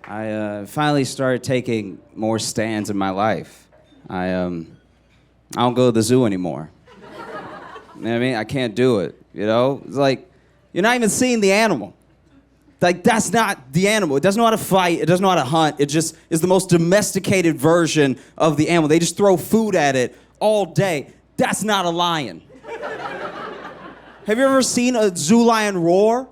I finally started taking more stands in my life. I don't go to the zoo anymore. You know what I mean? I can't do it, you know? It's like, you're not even seeing the animal. Like, that's not the animal. It doesn't know how to fight. It doesn't know how to hunt. It just is the most domesticated version of the animal. They just throw food at it all day. That's not a lion. Have you ever seen a zoo lion roar?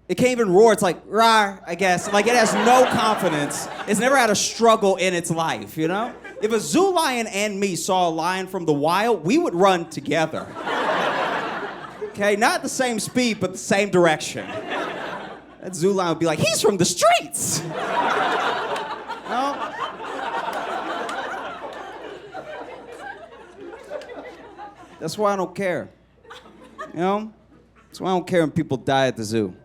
It can't even roar. It's like, rawr, I guess. Like, it has no confidence. It's never had a struggle in its life, you know? If a zoo lion and me saw a lion from the wild, we would run together. Okay, not the same speed, but the same direction. That zoo lion would be like, he's from the streets! No? That's why I don't care. You know? That's why I don't care when people die at the zoo.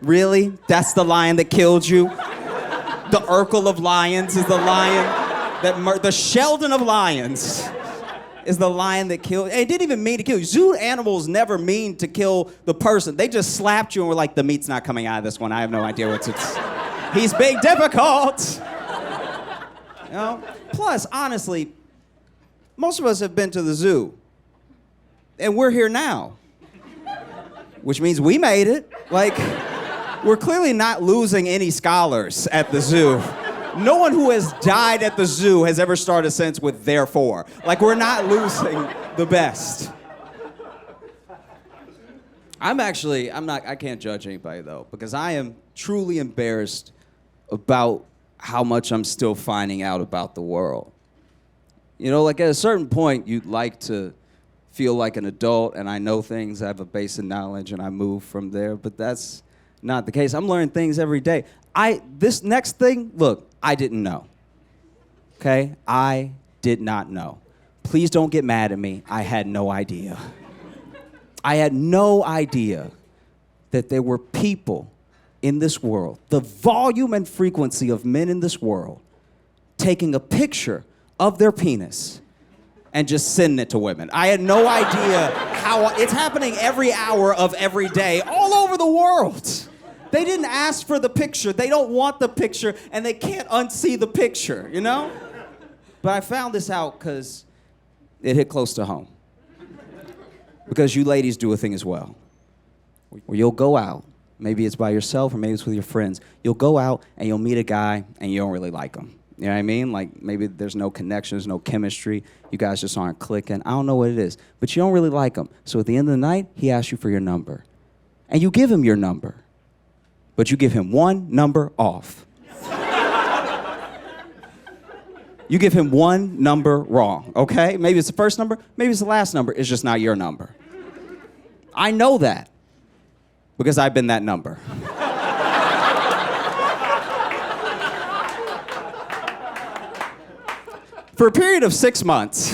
Really? That's the lion that killed you? The Urkel of lions is the lion that the Sheldon of lions is the lion that killed. It didn't even mean to kill you. Zoo animals never mean to kill the person. They just slapped you and were like, the meat's not coming out of this one. I have no idea what's it's. He's being difficult. You know? Plus, honestly, most of us have been to the zoo. And we're here now. Which means we made it. Like, we're clearly not losing any scholars at the zoo. No one who has died at the zoo has ever started a sentence with therefore. Like, we're not losing the best. I can't judge anybody though, because I am truly embarrassed about how much I'm still finding out about the world. You know, like at a certain point, you'd like to feel like an adult and I know things, I have a base of knowledge and I move from there, but that's not the case. I'm learning things every day. This next thing, look, I didn't know. Okay? I did not know. Please don't get mad at me. I had no idea. I had no idea that there were people in this world, the volume and frequency of men in this world, taking a picture of their penis and just sending it to women. I had no idea how it's happening every hour of every day all over the world. They didn't ask for the picture. They don't want the picture, and they can't unsee the picture, you know? But I found this out because it hit close to home. Because you ladies do a thing as well. Where you'll go out, maybe it's by yourself or maybe it's with your friends. You'll go out and you'll meet a guy and you don't really like him. You know what I mean? Like, maybe there's no connection, there's no chemistry. You guys just aren't clicking. I don't know what it is. But you don't really like him. So at the end of the night, he asks you for your number. And you give him your number. But you give him one number off. You give him one number wrong, okay? Maybe it's the first number, maybe it's the last number. It's just not your number. I know that because I've been that number. For a period of 6 months,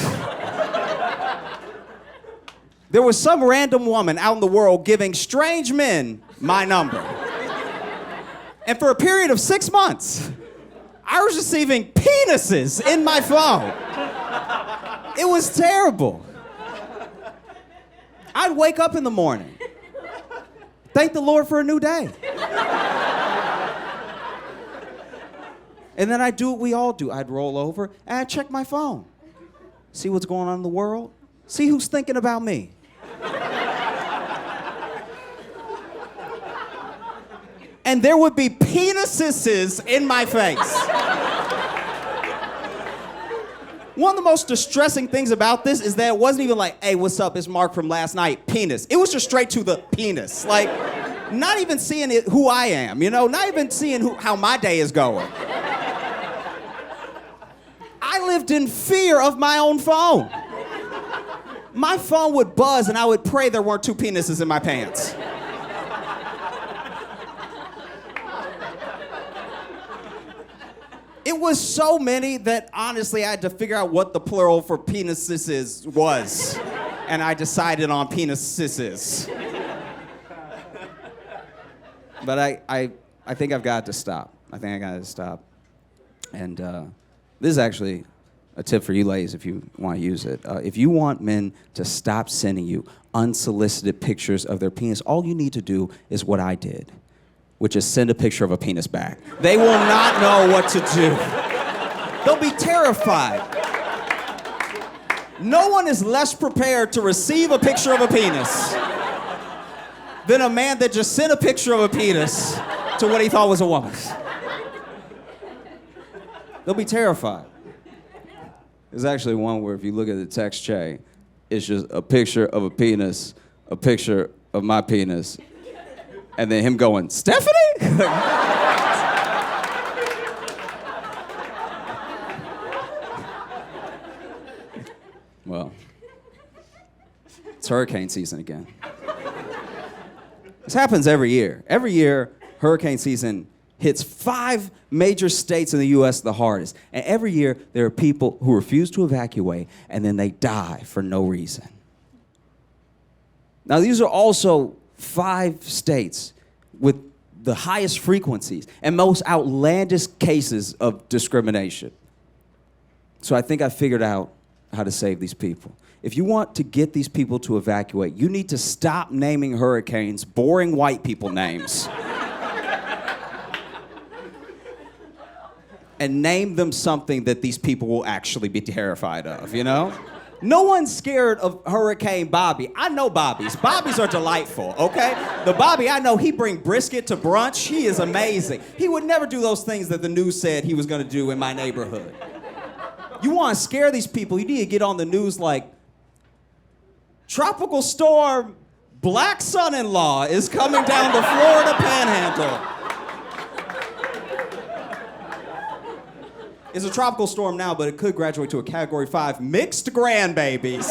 there was some random woman out in the world giving strange men my number. And for a period of 6 months, I was receiving penises in my phone. It was terrible. I'd wake up in the morning, thank the Lord for a new day. And then I'd do what we all do. I'd roll over and I'd check my phone. See what's going on in the world. See who's thinking about me. And there would be penises in my face. One of the most distressing things about this is that it wasn't even like, hey, what's up, it's Mark from last night, penis. It was just straight to the penis. Like, not even seeing it, who I am, you know? Not even seeing how my day is going. I lived in fear of my own phone. My phone would buzz and I would pray there weren't 2 penises in my pants. It was so many that honestly I had to figure out what the plural for penises was. And I decided on penises. But I think I've got to stop. I think I got to stop. And this is actually A tip for you ladies if you want to use it. If you want men to stop sending you unsolicited pictures of their penis, all you need to do is what I did, which is send a picture of a penis back. They will not know what to do. They'll be terrified. No one is less prepared to receive a picture of a penis than a man that just sent a picture of a penis to what he thought was a woman's. They'll be terrified. There's actually one where if you look at the text chain, it's just a picture of a penis, a picture of my penis, and then him going, Stephanie? Well, it's hurricane season again. This happens every year. Every year, hurricane season hits 5 major states in the U.S. the hardest. And every year, there are people who refuse to evacuate, and then they die for no reason. Now, these are also 5 states with the highest frequencies and most outlandish cases of discrimination. So I think I figured out how to save these people. If you want to get these people to evacuate, you need to stop naming hurricanes boring white people names. And name them something that these people will actually be terrified of, you know? No one's scared of Hurricane Bobby. I know Bobbies. Bobbies are delightful, okay? The Bobby I know, he bring brisket to brunch. He is amazing. He would never do those things that the news said he was gonna do in my neighborhood. You wanna scare these people, you need to get on the news like, tropical storm black son-in-law is coming down the Florida Panhandle. It's a tropical storm now, but it could graduate to a Category 5 mixed grandbabies.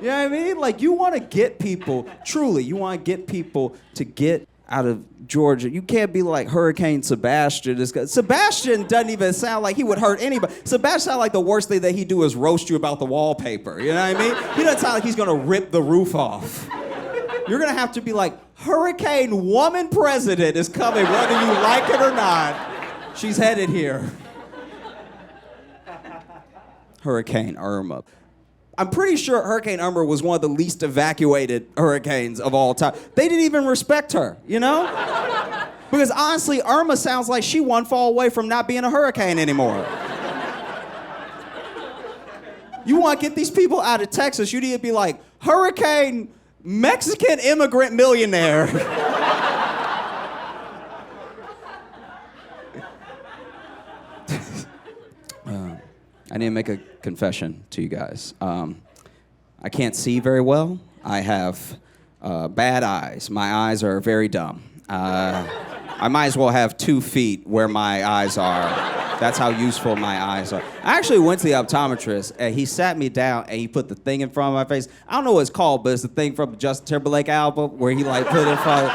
You know what I mean? Like, you want to get people, truly, you want to get people to get out of Georgia. You can't be like Hurricane Sebastian. Sebastian doesn't even sound like he would hurt anybody. Sebastian sounds like the worst thing that he'd do is roast you about the wallpaper. You know what I mean? He doesn't sound like he's going to rip the roof off. You're going to have to be like, Hurricane Woman President is coming, whether you like it or not. She's headed here. Hurricane Irma. I'm pretty sure Hurricane Irma was one of the least evacuated hurricanes of all time. They didn't even respect her, you know? Because honestly, Irma sounds like she one fall away from not being a hurricane anymore. You want to get these people out of Texas, you need to be like, Hurricane Mexican immigrant millionaire. I need to make a confession to you guys. I can't see very well. I have bad eyes. My eyes are very dumb. I might as well have 2 feet where my eyes are. That's how useful my eyes are. I actually went to the optometrist, and he sat me down, and he put the thing in front of my face. I don't know what it's called, but it's the thing from the Justin Timberlake album where he like put it in front of,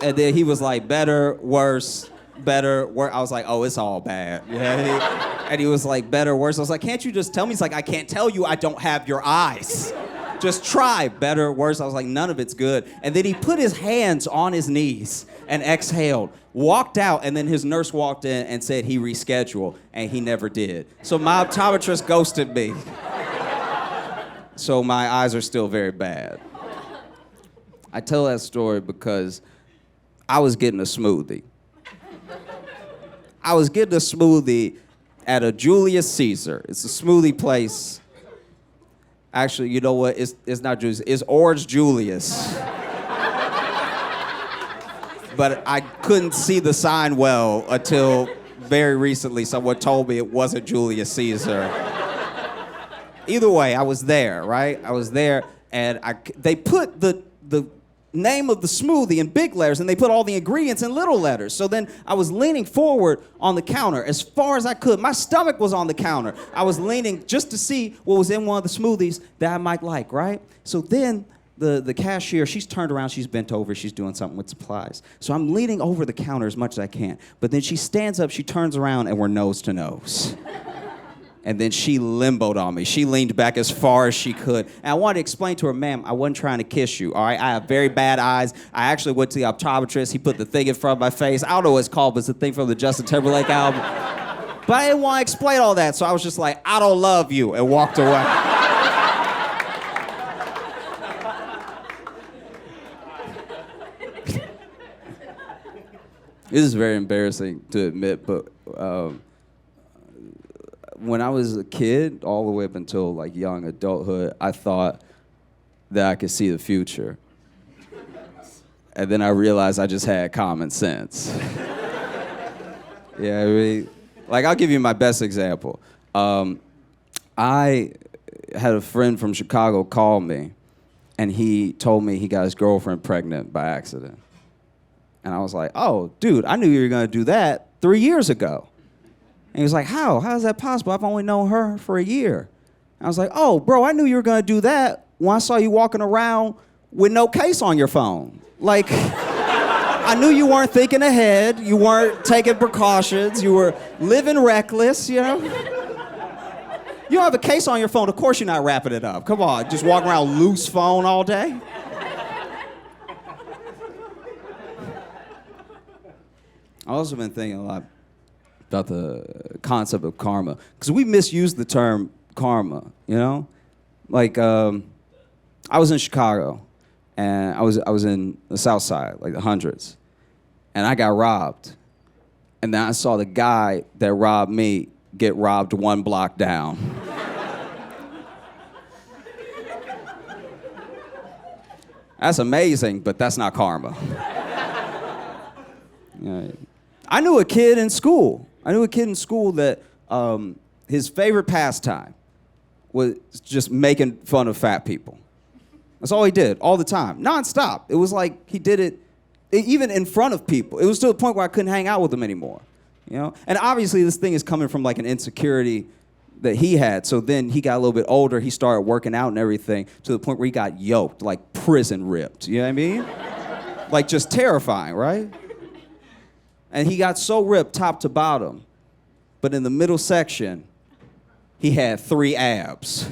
and then he was like, better, worse, better, worse. I was like, oh, it's all bad. Yeah. And he was like, better, worse. I was like, can't you just tell me? He's like, I can't tell you, I don't have your eyes. Just try, better, worse. I was like, none of it's good. And then he put his hands on his knees and exhaled, walked out, and then his nurse walked in and said he rescheduled, and he never did. So my optometrist ghosted me. So my eyes are still very bad. I tell that story because I was getting a smoothie. I was getting a smoothie at a Julius Caesar. It's a smoothie place. Actually, you know what? It's not Julius. It's Orange Julius. But I couldn't see the sign well until very recently. Someone told me it wasn't Julius Caesar. Either way, I was there, right? I was there, and they put the name of the smoothie in big letters, and they put all the ingredients in little letters. So then I was leaning forward on the counter as far as I could. My stomach was on the counter. I was leaning just to see what was in one of the smoothies that I might like, right? So then the cashier, she's turned around, she's bent over, she's doing something with supplies. So I'm leaning over the counter as much as I can. But then she stands up, she turns around, and we're nose to nose. And then she limboed on me. She leaned back as far as she could. And I wanted to explain to her, ma'am, I wasn't trying to kiss you, all right? I have very bad eyes. I actually went to the optometrist. He put the thing in front of my face. I don't know what it's called, but it's the thing from the Justin Timberlake album. But I didn't want to explain all that, so I was just like, I don't love you, and walked away. This is very embarrassing to admit, but when I was a kid, all the way up until like young adulthood, I thought that I could see the future. And then I realized I just had common sense. Yeah, I mean, like I'll give you my best example. I had a friend from Chicago call me, and he told me he got his girlfriend pregnant by accident. And I was like, oh, dude, I knew you were gonna do that 3 years ago. And he was like, how? How is that possible? I've only known her for a year. And I was like, oh, bro, I knew you were gonna do that when I saw you walking around with no case on your phone. Like, I knew you weren't thinking ahead, you weren't taking precautions, you were living reckless, you know? You don't have a case on your phone, of course you're not wrapping it up. Come on, just walking around loose phone all day? I've also been thinking a lot about the concept of karma, because we misuse the term karma, you know? Like, I was in Chicago, and I was in the South Side, like the hundreds, and I got robbed. And then I saw the guy that robbed me get robbed one block down. That's amazing, but that's not karma. I knew a kid in school. That his favorite pastime was just making fun of fat people. That's all he did, all the time, nonstop. It was like he did it even in front of people. It was to the point where I couldn't hang out with him anymore, you know? And obviously this thing is coming from like an insecurity that he had. So then he got a little bit older, he started working out and everything to the point where he got yoked, like prison ripped, you know what I mean? Like just terrifying, right? And he got so ripped top to bottom, but in the middle section, he had 3 abs.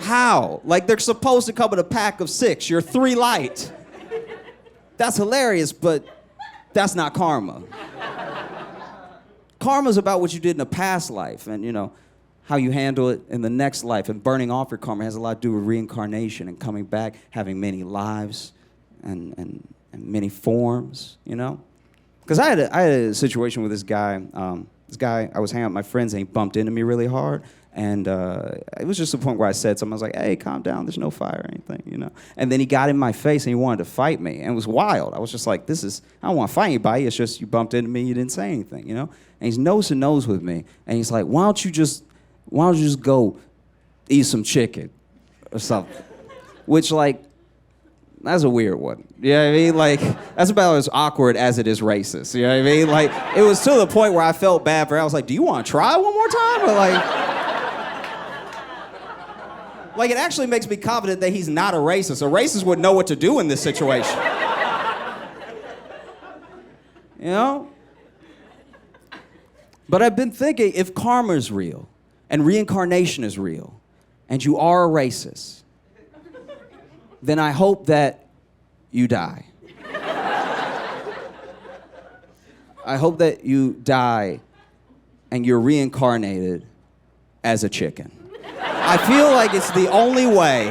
How? Like they're supposed to come in a pack of 6. You're 3 light. That's hilarious, but that's not karma. Karma's about what you did in a past life and, you know, how you handle it in the next life. And burning off your karma has a lot to do with reincarnation and coming back, having many lives and many forms, you know? Because I had a situation with this guy. I was hanging out with my friends and he bumped into me really hard. And it was just the point where I said something. I was like, hey, calm down. There's no fire or anything, you know? And then he got in my face and he wanted to fight me. And it was wild. I was just like, I don't want to fight anybody. It's just you bumped into me, you didn't say anything, you know? And he's nose to nose with me. And he's like, why don't you just go eat some chicken or something? Which, like, that's a weird one. You know what I mean? Like, that's about as awkward as it is racist. You know what I mean? Like, it was to the point where I felt bad for him. I was like, do you want to try one more time? Or like, it actually makes me confident that he's not a racist. A racist would know what to do in this situation. You know? But I've been thinking, if karma is real, and reincarnation is real, and you are a racist, then I hope that you die. I hope that you die and you're reincarnated as a chicken. I feel like it's the only way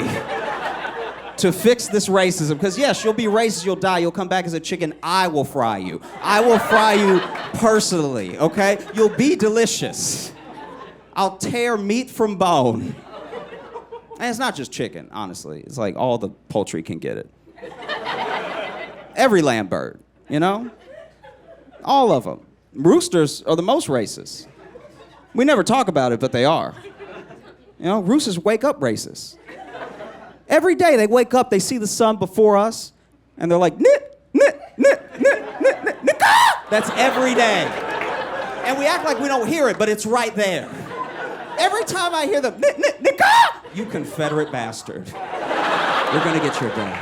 to fix this racism, because yes, you'll be racist, you'll die, you'll come back as a chicken, I will fry you. I will fry you personally, okay? You'll be delicious. I'll tear meat from bone. And it's not just chicken, honestly. It's like all the poultry can get it. Every land bird, you know? All of them. Roosters are the most racist. We never talk about it, but they are. You know, roosters wake up racist. Every day they wake up, they see the sun before us, and they're like, nit, nit, nit, nit, nit, nit, nit, ah! That's every day. And we act like we don't hear it, but it's right there. Every time I hear the nit, nit, nit, ah! You Confederate bastard. You're gonna get your day.